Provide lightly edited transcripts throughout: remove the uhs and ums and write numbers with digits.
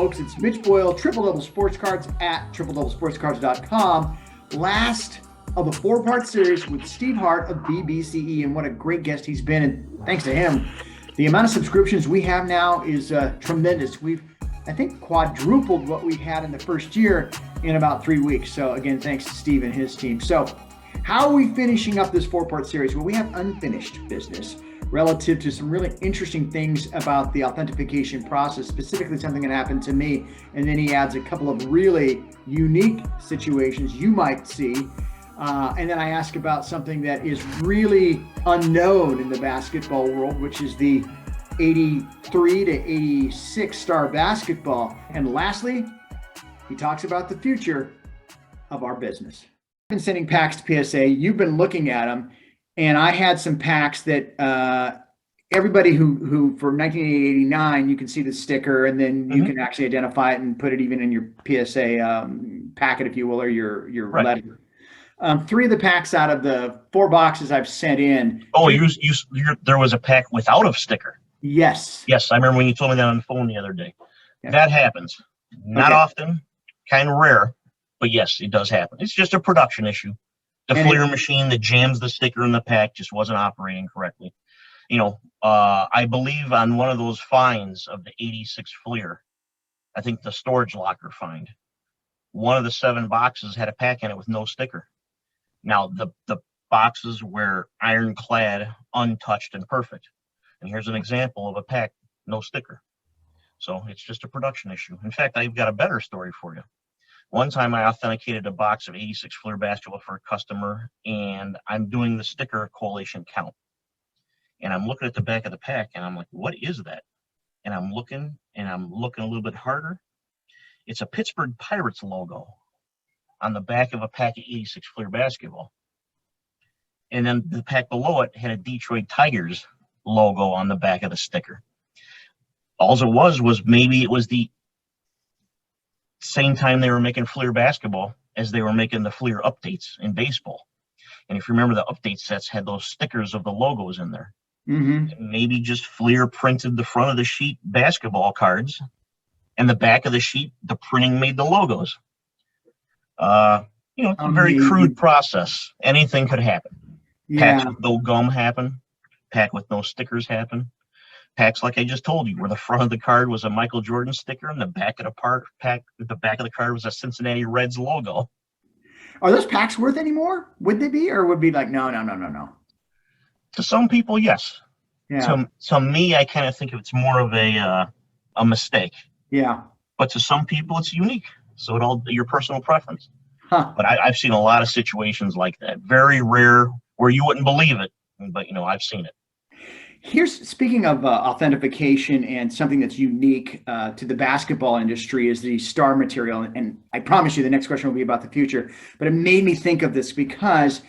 folks. It's Mitch Boyle, Triple Double Sports Cards at tripledouble-sportscards.com. Last of the four-part series with Steve Hart of BBCE, and what a great guest he's been. And thanks to him, the amount of subscriptions we have now is tremendous. We've, I think, quadrupled what we had in the first year in about 3 weeks. So again, thanks to Steve and his team. So how are we finishing up this four-part series? Well, we have unfinished business relative to some really interesting things about the authentication process, specifically something that happened to me. And then he adds a couple of really unique situations you might see. And then I ask about something that is really unknown in the basketball world, which is the 83 to 86 star basketball. And lastly, he talks about the future of our business. I've been sending packs to PSA. You've been looking at them. And I had some packs that everybody who for 1989, you can see the sticker, and then you can actually identify it and put it even in your PSA packet, if you will, or your letter. 3 of the packs out of the 4 boxes I've sent in. Oh, there was a pack without a sticker. Yes. Yes, I remember when you told me that on the phone the other day. Yeah. That happens. Not often, kind of rare, but yes, it does happen. It's just a production issue. The Fleer machine that jams the sticker in the pack just wasn't operating correctly. You know, I believe on one of those finds of the 86 Fleer, I think the storage locker find, one of the 7 boxes had a pack in it with no sticker. Now, the boxes were ironclad, untouched, and perfect. And here's an example of a pack, no sticker. So it's just a production issue. In fact, I've got a better story for you. One time I authenticated a box of 86 Fleer basketball for a customer, and I'm doing the sticker collation count. And I'm looking at the back of the pack, and I'm like, what is that? And I'm looking a little bit harder. It's a Pittsburgh Pirates logo on the back of a pack of 86 Fleer basketball. And then the pack below it had a Detroit Tigers logo on the back of the sticker. All it was maybe it was the same time they were making Fleer basketball as they were making the Fleer updates in baseball. And if you remember, the update sets had those stickers of the logos in there. Maybe just Fleer printed the front of the sheet basketball cards, and the back of the sheet, the printing made the logos. It's a very crude process. Anything could happen. Packs with no gum happen. Pack with no stickers happen. Packs, like I just told you, where the front of the card was a Michael Jordan sticker and the back of the card was a Cincinnati Reds logo. Are those packs worth any more? Would they be, or would be like, no? To some people, yes. Yeah. To me, I kind of think it's more of a mistake. Yeah. But to some people, it's unique. So it all your personal preference. Huh. But I've seen a lot of situations like that. Very rare, where you wouldn't believe it, but I've seen it. Here's, speaking of authentication and something that's unique to the basketball industry, is the star material. And I promise you the next question will be about the future, but it made me think of this because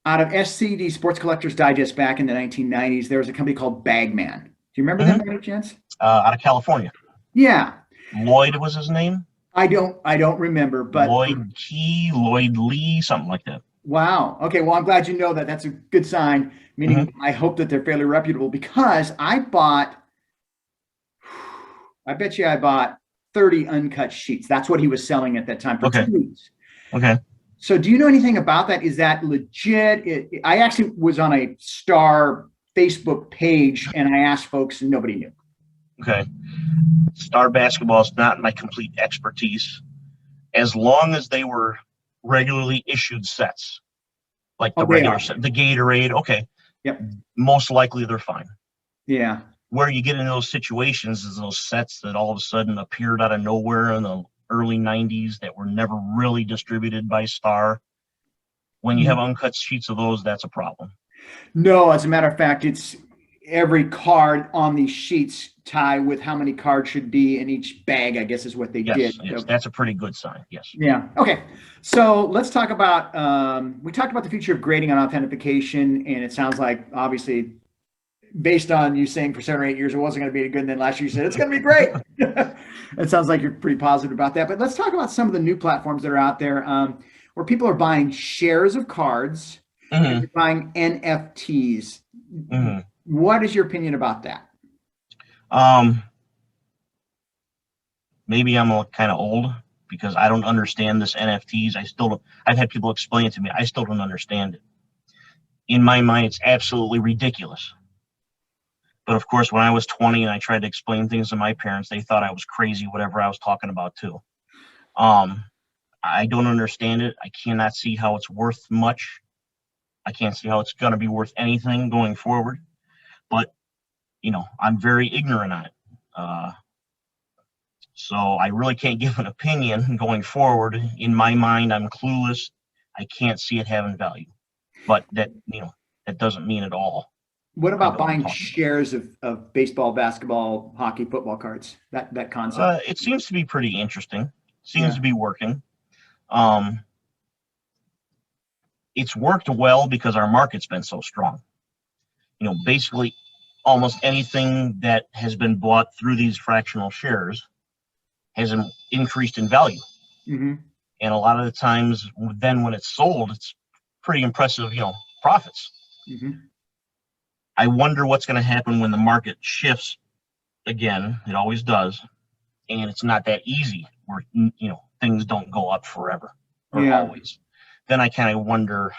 out of SCD, Sports Collectors Digest, back in the 1990s, there was a company called Bagman. Do you remember them by any chance? Out of California. Yeah. Lloyd was his name? I don't remember, but Lloyd Lee, something like that. Wow. Okay. Well, I'm glad you know that. That's a good sign. Meaning, I hope that they're fairly reputable, because I bet you I bought 30 uncut sheets. That's what he was selling at that time for 2 weeks. Okay. So do you know anything about that? Is that legit? I actually was on a Star Facebook page and I asked folks and nobody knew. Okay. Star basketball is not my complete expertise. As long as they were regularly issued sets, like the regular set, the Gatorade, okay. Yep. Most likely they're fine. Yeah. Where you get in those situations is those sets that all of a sudden appeared out of nowhere in the early 90s that were never really distributed by Star. When you have uncut sheets of those, that's a problem. No, as a matter of fact, it's every card on these sheets tie with how many cards should be in each bag, I guess is what they did. Yes, so that's a pretty good sign. Yes. Yeah. Okay. So let's talk about, we talked about the future of grading on authentication, and it sounds like, obviously, based on you saying for 7 or 8 years it wasn't going to be good, and then last year you said it's going to be great. It sounds like you're pretty positive about that. But let's talk about some of the new platforms that are out there where people are buying shares of cards, and they're buying NFTs. What is your opinion about that? maybe I'm kind of old because I don't understand this NFTs. I've had people explain it to me. I still don't understand it. In my mind, it's absolutely ridiculous. But of course, when I was 20 and I tried to explain things to my parents, they thought I was crazy, whatever I was talking about too. I don't understand it. I cannot see how it's worth much. I can't see how it's going to be worth anything going forward. But, I'm very ignorant on it. So I really can't give an opinion going forward. In my mind, I'm clueless. I can't see it having value. But that doesn't mean at all. What about buying shares of baseball, basketball, hockey, football cards? That concept? It seems to be pretty interesting. Seems to be working. It's worked well because our market's been so strong. Basically almost anything that has been bought through these fractional shares has increased in value. Mm-hmm. And a lot of the times then when it's sold, it's pretty impressive, profits. Mm-hmm. I wonder what's going to happen when the market shifts again. It always does. And it's not that easy where, things don't go up forever or always. Then I kind of wonder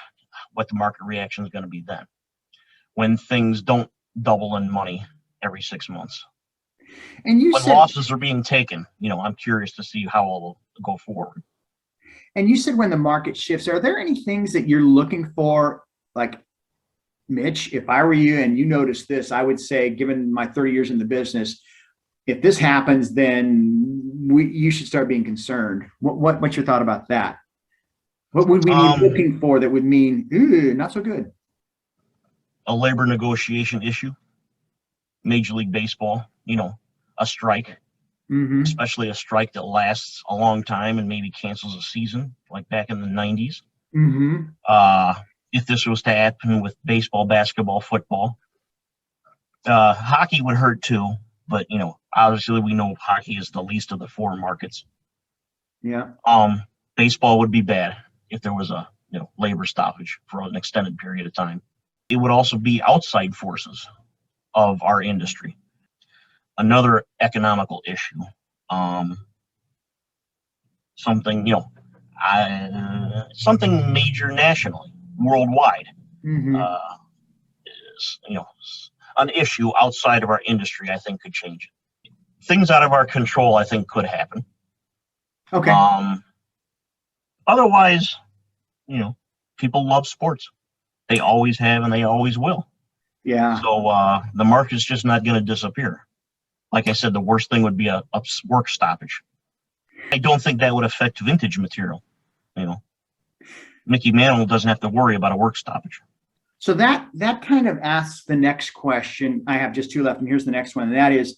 what the market reaction is going to be then when things don't double in money every 6 months. And when losses are being taken, I'm curious to see how it'll go forward. And you said when the market shifts, are there any things that you're looking for? Like, Mitch, if I were you and you noticed this, I would say, given my 30 years in the business, if this happens, then you should start being concerned. What's your thought about that? What would we be looking for that would mean not so good? A labor negotiation issue, Major League Baseball, a strike, especially a strike that lasts a long time and maybe cancels a season, like back in the 90s. If this was to happen with baseball, basketball, football, hockey would hurt too. But, obviously we know hockey is the least of the four markets. Yeah. Baseball would be bad if there was a, labor stoppage for an extended period of time. It would also be outside forces of our industry. Another economical issue, something, something major nationally, worldwide, is, an issue outside of our industry, I think could change it. Things out of our control, I think, could happen. Okay. Otherwise, people love sports. They always have and they always will. Yeah. So the market's just not going to disappear. Like I said, the worst thing would be a work stoppage. I don't think that would affect vintage material. Mickey Mantle doesn't have to worry about a work stoppage. So that kind of asks the next question. I have just two left, and here's the next one. And that is,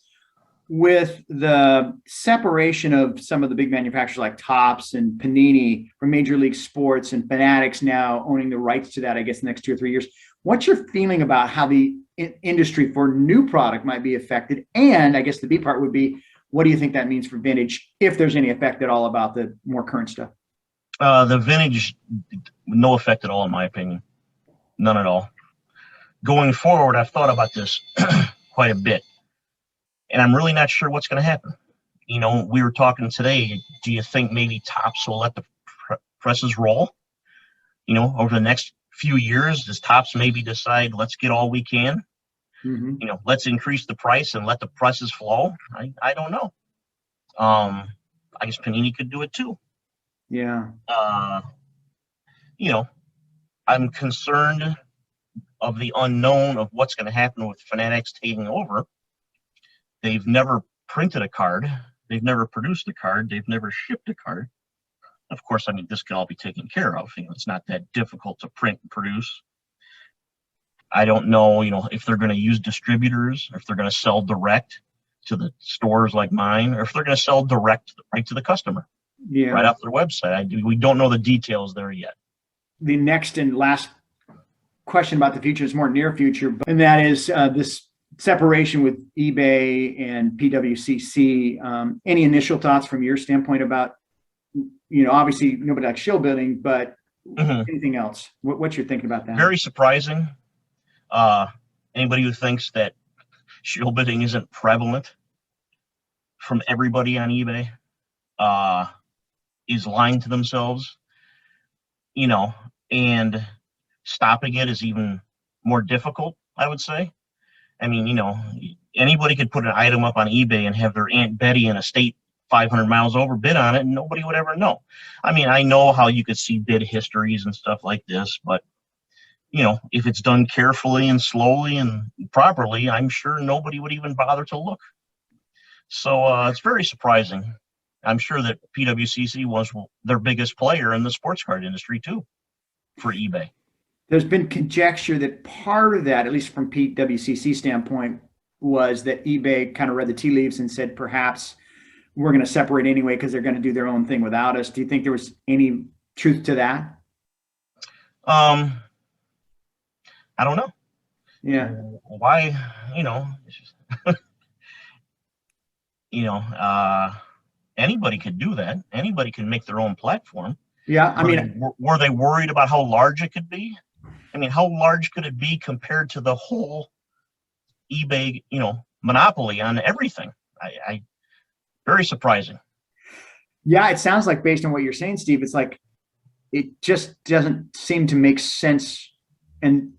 with the separation of some of the big manufacturers like Topps and Panini from Major League Sports and Fanatics now owning the rights to that, I guess, the next 2 or 3 years, what's your feeling about how the industry for new product might be affected? And I guess the B part would be, what do you think that means for vintage, if there's any effect at all about the more current stuff? The vintage, no effect at all, in my opinion. None at all. Going forward, I've thought about this quite a bit, and I'm really not sure what's going to happen. We were talking today. Do you think maybe Topps will let the presses roll? Over the next few years, does Topps maybe decide, let's get all we can? Let's increase the price and let the presses flow? I don't know. I guess Panini could do it too. Yeah. I'm concerned of the unknown of what's going to happen with Fanatics taking over. They've never printed a card. They've never produced a card. They've never shipped a card. Of course, this can all be taken care of. It's not that difficult to print and produce. I don't know, if they're going to use distributors, or if they're going to sell direct to the stores like mine, or if they're going to sell direct right to the customer, right off their website. We don't know the details there yet. The next and last question about the future is more near future, and that is this separation with eBay and PWCC. Any initial thoughts from your standpoint about, obviously nobody likes shill building, but anything else? What's your thinking about that? Very surprising. Anybody who thinks that shill bidding isn't prevalent from everybody on eBay is lying to themselves, and stopping it is even more difficult, I would say. I mean, anybody could put an item up on eBay and have their Aunt Betty in a state 500 miles over bid on it, and nobody would ever know. I mean, I know how you could see bid histories and stuff like this, but if it's done carefully and slowly and properly, I'm sure nobody would even bother to look. So it's very surprising. I'm sure that PWCC was their biggest player in the sports card industry too, for eBay. There's been conjecture that part of that, at least from PWCC standpoint, was that eBay kind of read the tea leaves and said, perhaps we're going to separate anyway because they're going to do their own thing without us. Do you think there was any truth to that? I don't know. Yeah. Why, anybody could do that. Anybody can make their own platform. Yeah. I mean, were they worried about how large it could be? I mean, how large could it be compared to the whole eBay, monopoly on everything? I very surprising. Yeah. It sounds like, based on what you're saying, Steve, it's like, it just doesn't seem to make sense. And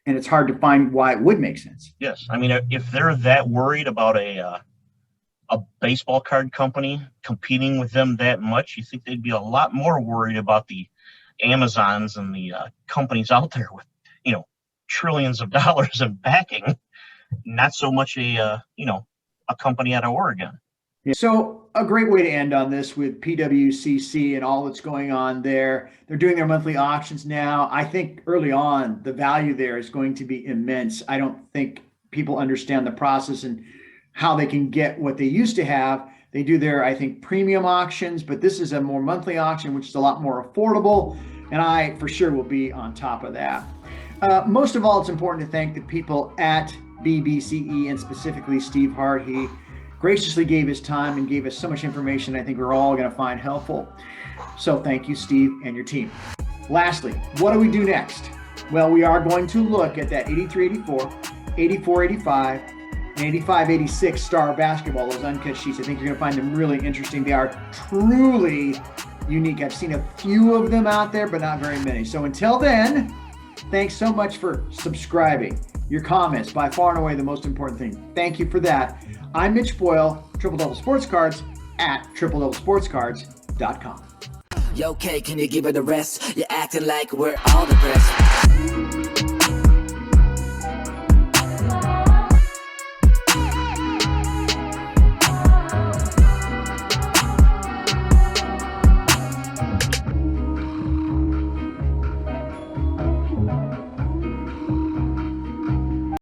it's hard to find why it would make sense. Yes. I mean, if they're that worried about a baseball card company competing with them that much, you think they'd be a lot more worried about the Amazons and the companies out there with, trillions of dollars in backing, not so much a company out of Oregon. So a great way to end on this with PWCC and all that's going on there. They're doing their monthly auctions now. I think early on, the value there is going to be immense. I don't think people understand the process and how they can get what they used to have. They do their, I think, premium auctions, but this is a more monthly auction, which is a lot more affordable. And I, for sure, will be on top of that. Most of all, it's important to thank the people at BBCE and specifically Steve Hart. He graciously gave his time and gave us so much information I think we're all going to find helpful. So thank you, Steve, and your team. Lastly, what do we do next? Well, we are going to look at that 83-84, 84-85, and 85-86 Star Basketball, those uncut sheets. I think you're going to find them really interesting. They are truly unique. I've seen a few of them out there, but not very many. So until then, thanks so much for subscribing. Your comments, by far and away the most important thing. Thank you for that. I'm Mitch Boyle, Triple Double Sports Cards at tripledouble sportscards.com. Yo, K, can you give it a rest? You're acting like we're all the best.